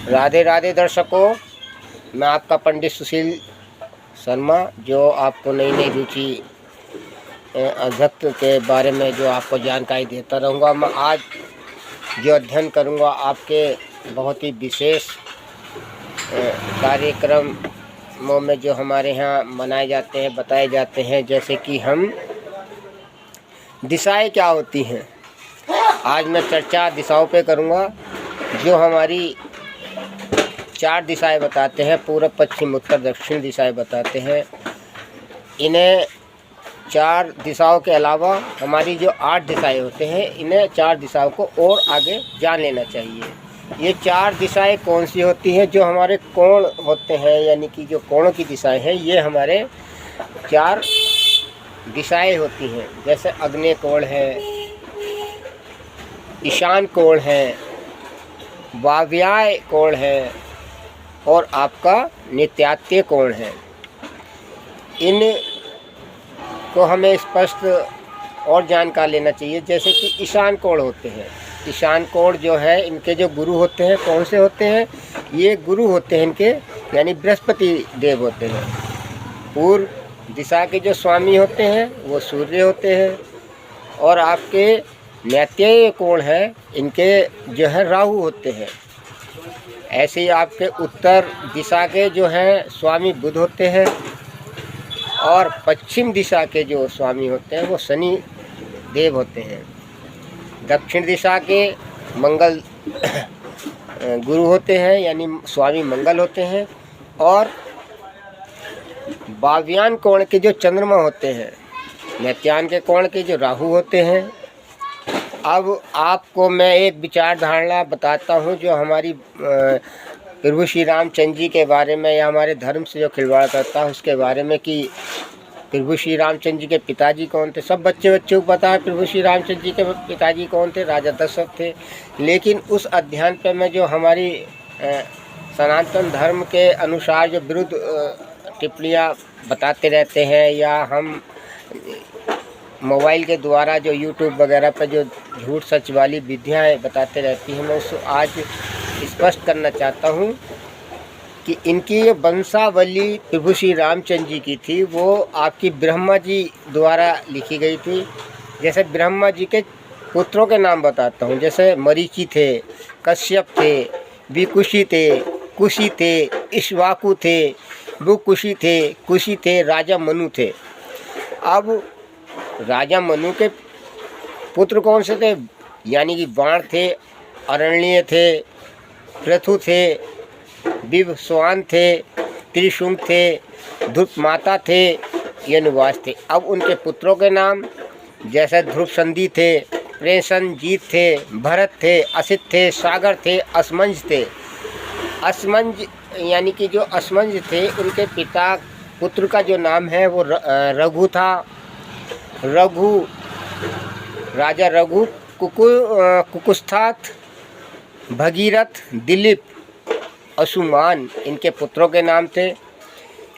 राधे राधे दर्शकों, मैं आपका पंडित सुशील शर्मा, जो आपको नई नई रुचि अध्यक्ष के बारे में जो आपको जानकारी देता रहूँगा। मैं आज जो अध्ययन करूँगा आपके बहुत ही विशेष कार्यक्रमों में जो हमारे यहाँ मनाए जाते हैं, बताए जाते हैं, जैसे कि हम दिशाएं क्या होती हैं। आज मैं चर्चा दिशाओं पे करूँगा, जो हमारी 4 दिशाएं बताते हैं, पूर्व पश्चिम उत्तर दक्षिण दिशाएं बताते हैं। इन्हें 4 दिशाओं के अलावा हमारी जो 8 दिशाएं होते हैं, इन्हें 4 दिशाओं को और आगे जान लेना चाहिए। ये 4 दिशाएं कौन सी होती हैं? जो हमारे कोण होते हैं, यानी कि जो कोणों की दिशाएं हैं, ये हमारे 4 दिशाएं होती हैं। जैसे आग्नेय कोण है, ईशान कोण है, वायव्य कोण है और आपका नित्यात्य कोण है। इन को हमें स्पष्ट और जानकार लेना चाहिए। जैसे कि ईशान कोण होते हैं, ईशान कोण जो है, इनके जो गुरु होते हैं, कौन से होते हैं? ये गुरु होते हैं इनके, यानी बृहस्पति देव होते हैं। पूर्व दिशा के जो स्वामी होते हैं वो सूर्य होते हैं, और आपके नैत्य कोण है, इनके जो है राहु होते हैं। ऐसे ही आपके उत्तर दिशा के जो हैं स्वामी बुध होते हैं, और पश्चिम दिशा के जो स्वामी होते हैं वो शनि देव होते हैं। दक्षिण दिशा के मंगल गुरु होते हैं, यानी स्वामी मंगल होते हैं, और वायव्यान कोण के जो चंद्रमा होते हैं, नैत्यान के कोण के जो राहु होते हैं। अब आपको मैं एक विचार धारणा बताता हूँ, जो हमारी प्रभु श्री रामचंद्र जी के बारे में, या हमारे धर्म से जो खिलवाड़ करता है उसके बारे में, कि प्रभु श्री रामचंद्र जी के पिताजी कौन थे। सब बच्चे को पता है प्रभु श्री रामचंद्र जी के पिताजी कौन थे, राजा दशरथ थे। लेकिन उस अध्ययन पे में जो हमारी सनातन धर्म के अनुसार जो विरुद्ध टिप्पणियाँ बताते रहते हैं, या हम मोबाइल के द्वारा जो यूट्यूब वगैरह पर जो झूठ सच वाली विधियाँ बताते रहती हैं, मैं उसको आज स्पष्ट करना चाहता हूँ कि इनकी ये वंशावली प्रभु श्री रामचंद्र जी की थी, वो आपकी ब्रह्मा जी द्वारा लिखी गई थी। जैसे ब्रह्मा जी के पुत्रों के नाम बताता हूँ। जैसे मरीचि थे, कश्यप थे, विकुशी थे, कुशी थे, इक्ष्वाकु थे, बुकुशी थे, कुशी थे, राजा मनु थे। अब राजा मनु के पुत्र कौन से थे? यानी कि बाण थे, अरण्य थे, पृथु थे, विवस्वान थे, त्रिशुंग थे, ध्रुव माता थे, यनुवास थे। अब उनके पुत्रों के नाम जैसे ध्रुव संधि थे, प्रेषणजीत थे, भरत थे, असित थे, सागर थे, असमंज थे। असमंज यानी कि जो असमंज थे, उनके पिता पुत्र का जो नाम है वो रघु था। रघु, राजा रघु, कुकुस्थात, भगीरथ, दिलीप, असुमान, इनके पुत्रों के नाम थे।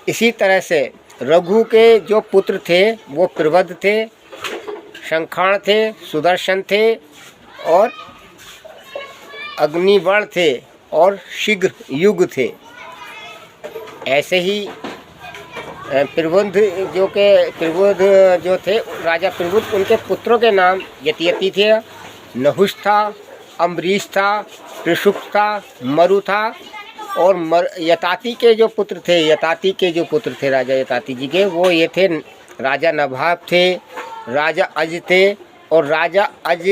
इसी तरह से रघु के जो पुत्र थे वो प्रवध थे, शंखाण थे, सुदर्शन थे, और अग्निवर्ण थे, और शीघ्र युग थे। ऐसे ही प्रबुद्ध जो थे, राजा प्रबुद्ध, उनके पुत्रों के नाम यति थे, नहुष था, अम्बरीश था, त्रिशुक था, मरु था, और यताति के जो पुत्र थे, राजा यताति जी के, वो ये थे राजा नभाब थे, राजा अज थे, और राजा अज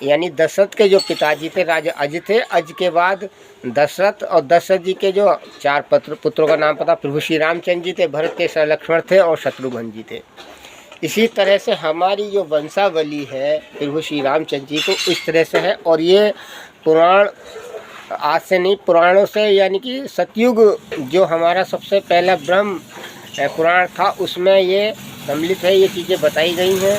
यानी दशरथ के जो पिताजी थे राजा अज थे। अज के बाद दशरथ, और दशरथ जी के जो 4 पुत्रों का नाम पता, प्रभु श्री रामचंद्र जी थे, भरत थे, लक्ष्मण थे, और शत्रुघ्न जी थे। इसी तरह से हमारी जो वंशावली है प्रभु श्री रामचंद्र जी को इस तरह से है। और ये पुराण आज से नहीं, पुराणों से, यानी कि सतयुग जो हमारा सबसे पहला ब्रह्म पुराण था, उसमें ये सम्मिलित है, ये चीज़ें बताई गई हैं।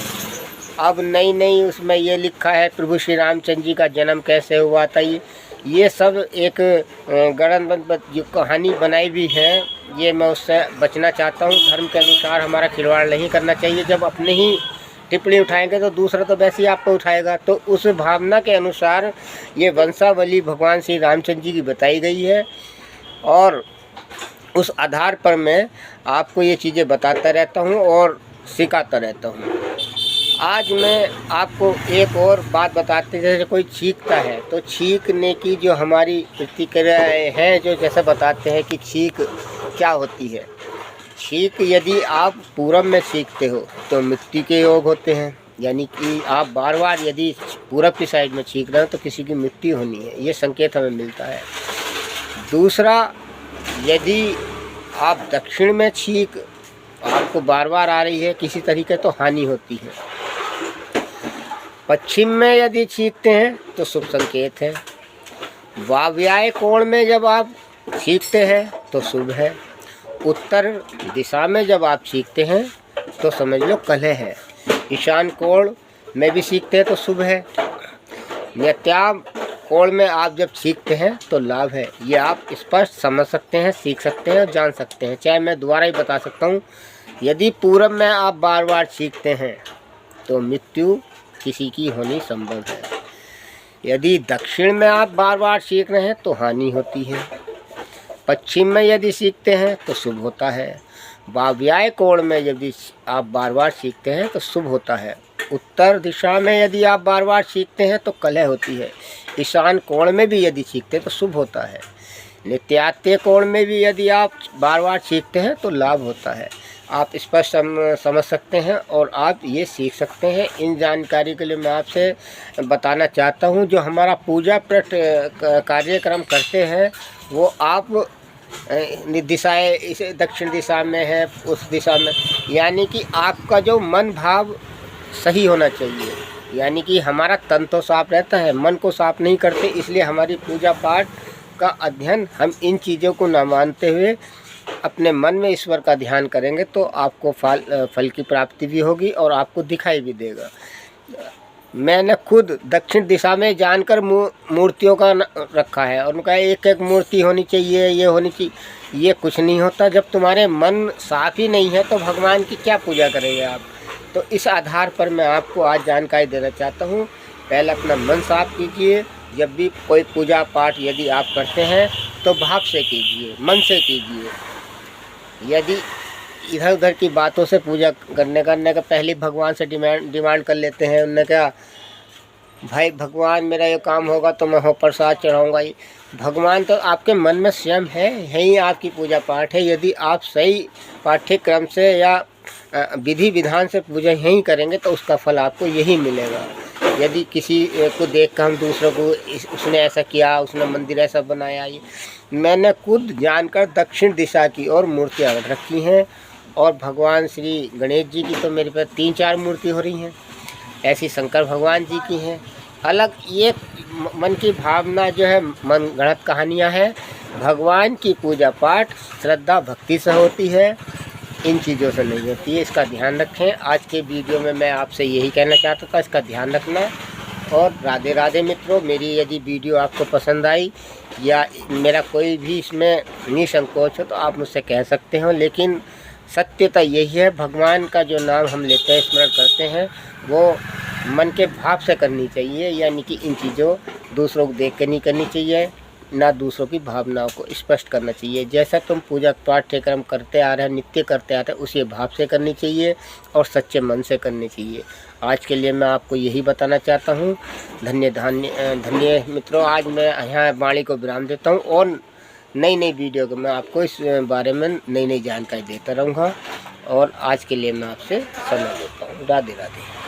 अब नई उसमें ये लिखा है प्रभु श्री रामचंद्र जी का जन्म कैसे हुआ था। ये सब एक गणनबद्ध जो कहानी बनाई हुई है, ये मैं उससे बचना चाहता हूँ। धर्म के अनुसार हमारा खिलवाड़ नहीं करना चाहिए। जब अपने ही टिप्पणी उठाएंगे तो दूसरा तो वैसे ही आपको उठाएगा। तो उस भावना के अनुसार ये वंशावली भगवान श्री रामचंद्र जी की बताई गई है और उस आधार पर मैं आपको ये चीज़ें बताता रहता हूँ और सिखाता रहता हूँ। आज मैं आपको एक और बात बताते, जैसे कोई छींकता है तो छींकने की जो हमारी प्रतिक्रियाएँ हैं, जो जैसे बताते हैं कि छींक क्या होती है। छींक यदि आप पूरब में छींकते हो तो मृत्यु के योग होते हैं, यानी कि आप बार बार यदि पूरब की साइड में छींक रहे हो तो किसी की मृत्यु होनी है, ये संकेत हमें मिलता है। दूसरा, यदि आप दक्षिण में छींक आपको बार बार आ रही है किसी तरीके तो हानि होती है। पश्चिम में यदि छींकते हैं तो शुभ संकेत है। वायव्य कोण में जब आप छींकते हैं तो शुभ है। उत्तर दिशा में जब आप छींकते हैं तो समझ लो कलह है। ईशान कोण में भी छींकते हैं तो शुभ है। नैऋत्य कोण में आप जब छींकते हैं तो लाभ है। ये आप स्पष्ट समझ सकते हैं, सीख सकते हैं और जान सकते हैं। चाहे मैं दोबारा ही बता सकता हूँ, यदि पूरब में आप बार बार छींकते हैं तो मृत्यु किसी की होनी संभव है। यदि दक्षिण में आप बार बार छींक रहे हैं तो हानि होती है। पश्चिम में यदि छींकते हैं तो शुभ होता है। वायव्य कोण में यदि आप बार बार छींकते हैं तो शुभ होता है। उत्तर दिशा में यदि आप बार बार छींकते हैं तो कलह होती है। ईशान कोण में भी यदि छींकते हैं तो शुभ होता है। नैऋत्य कोण में भी यदि आप बार बार छींकते हैं तो लाभ होता है। आप स्पष्ट समझ सकते हैं और आप ये सीख सकते हैं। इन जानकारी के लिए मैं आपसे बताना चाहता हूँ, जो हमारा पूजा पाठ कार्यक्रम करते हैं वो आप दिशाएँ इस दक्षिण दिशा में है, उस दिशा में, यानी कि आपका जो मन भाव सही होना चाहिए। यानी कि हमारा तन तो साफ रहता है, मन को साफ नहीं करते, इसलिए हमारी पूजा पाठ का अध्ययन हम इन चीज़ों को न मानते हुए अपने मन में ईश्वर का ध्यान करेंगे तो आपको फल की प्राप्ति भी होगी और आपको दिखाई भी देगा। मैंने खुद दक्षिण दिशा में जानकर मूर्तियों का रखा है और उनका एक एक मूर्ति होनी चाहिए, ये होनी चाहिए, ये कुछ नहीं होता। जब तुम्हारे मन साफ ही नहीं है तो भगवान की क्या पूजा करेंगे आप। तो इस आधार पर मैं आपको आज जानकारी देना चाहता हूँ। पहले अपना मन साफ कीजिए। जब भी कोई पूजा पाठ यदि आप करते हैं तो भाव से कीजिए, मन से कीजिए। यदि इधर उधर की बातों से पूजा करने का पहले भगवान से डिमांड कर लेते हैं, उनने क्या भाई भगवान मेरा ये काम होगा तो मैं हो प्रसाद चढ़ाऊँगा। ही भगवान तो आपके मन में स्वयं है, यही आपकी पूजा पाठ है। यदि आप सही पाठ्यक्रम से या विधि विधान से पूजा यहीं करेंगे तो उसका फल आपको यही मिलेगा। यदि किसी को देख कर हम दूसरों को उसने ऐसा किया, उसने मंदिर ऐसा बनाया, ये मैंने खुद जानकर दक्षिण दिशा की और मूर्तियाँ रखी हैं। और भगवान श्री गणेश जी की तो मेरे पास 3-4 मूर्ति हो रही हैं। ऐसी शंकर भगवान जी की हैं। अलग ये मन की भावना जो है मन गढ़ंत कहानियाँ हैं। भगवान की पूजा पाठ श्रद्धा भक्ति से होती है, इन चीज़ों से नहीं होती है। इसका ध्यान रखें। आज के वीडियो में मैं आपसे यही कहना चाहता था, इसका ध्यान रखना। और राधे राधे मित्रों, मेरी यदि वीडियो आपको पसंद आई या मेरा कोई भी इसमें निसंकोच हो तो आप मुझसे कह सकते हो। लेकिन सत्यता यही है, भगवान का जो नाम हम लेते हैं, स्मरण करते हैं, वो मन के भाव से करनी चाहिए। यानी कि इन चीज़ों दूसरों को देख कर नहीं करनी चाहिए, ना दूसरों की भावनाओं को स्पष्ट करना चाहिए। जैसा तुम पूजा पाठ्यक्रम करते आ रहे हैं, नित्य करते आते हैं, उसी भाव से करनी चाहिए और सच्चे मन से करनी चाहिए। आज के लिए मैं आपको यही बताना चाहता हूँ। धन्य मित्रों, आज मैं यहाँ वाणी को विराम देता हूँ और नई वीडियो को मैं आपको इस बारे में नई जानकारी देता रहूँगा। और आज के लिए मैं आपसे समय देता हूँ। राधे राधे।